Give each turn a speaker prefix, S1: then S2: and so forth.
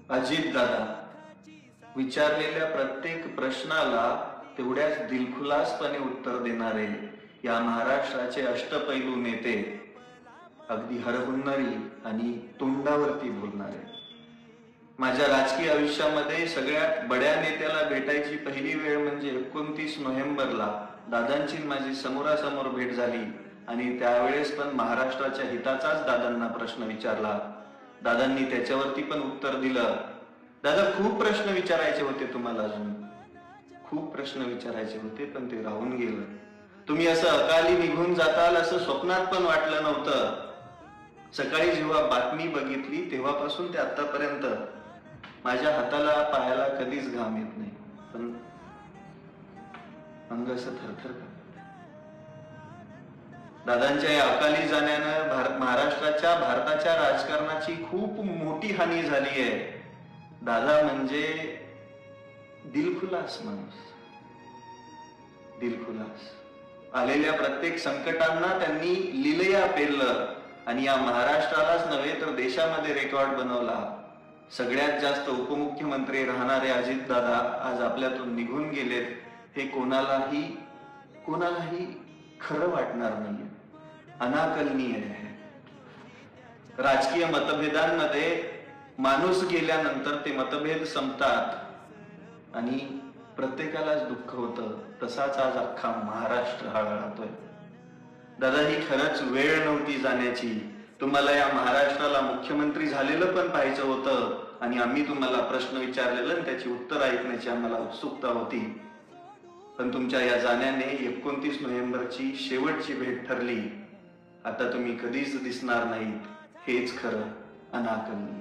S1: अजित दादा विचारलेल्या प्रत्येक प्रश्नाला तेवढ्याच दिलखुलासपणे उत्तर देणारे या महाराष्ट्राचे अष्टपैलू नेते, अगदी हरहुन्नरी आणि तोंडावरती बोलणारे. माझ्या राजकीय आयुष्यामध्ये सगळ्यात बड्या नेत्याला भेटायची पहिली वेळ म्हणजे 29 नोव्हेंबरला दादांची माझी समोरासमोर भेट झाली आणि त्यावेळेस पण महाराष्ट्राच्या हिताचाच दादांना प्रश्न विचारला. दादांनी त्याच्यावरती पण उत्तर दिलं. दादा, खूप प्रश्न विचारायचे होते तुम्हाला, अजून खूप प्रश्न विचारायचे होते, पण ते राहून गेलं. तुम्ही असं अकाली निघून जाताल असं स्वप्नात पण वाटलं नव्हतं. सकाळी जेव्हा बातमी बघितली तेव्हापासून ते आतापर्यंत माझ्या हाताला पायाला कधीच घाम येत नाही, पण अंग असं थरथर करत. दादांच्या या अकाली जाण्यानं महाराष्ट्राच्या भारताच्या राजकारणाची खूप मोठी हानी झाली आहे. दादा म्हणजे दिलखुलास माणूस, दिलखुलास. आलेल्या प्रत्येक संकटांना त्यांनी लिलया पेरलं आणि या महाराष्ट्रालाच नव्हे तर देशामध्ये रेकॉर्ड बनवला. सगळ्यात जास्त उपमुख्यमंत्री राहणारे अजित दादा आज आपल्यातून निघून गेलेत हे कोणालाही खरं वाटणार नाही, अनाकलनीय आहे. राजकीय मतभेदांमध्ये माणूस गेल्यानंतर ते मतभेद संपतात आणि प्रत्येकालाच दुःख होतं. तसाच आज अख्खा महाराष्ट्र हळहळतोय. दादा, ही खरंच वेळ नव्हती जाण्याची. तुम्हाला या महाराष्ट्राला मुख्यमंत्री झालेलं पण पाहिजे होतं आणि आम्ही तुम्हाला प्रश्न विचारलेलं आणि त्याची उत्तर ऐकण्याची आम्हाला उत्सुकता होती. पण तुमच्या या जाण्याने 29 नोव्हेंबरची शेवटची भेट ठरली. आता तुम्ही कधीच दिसणार नाहीत, हेच खरं अनाकलनीय.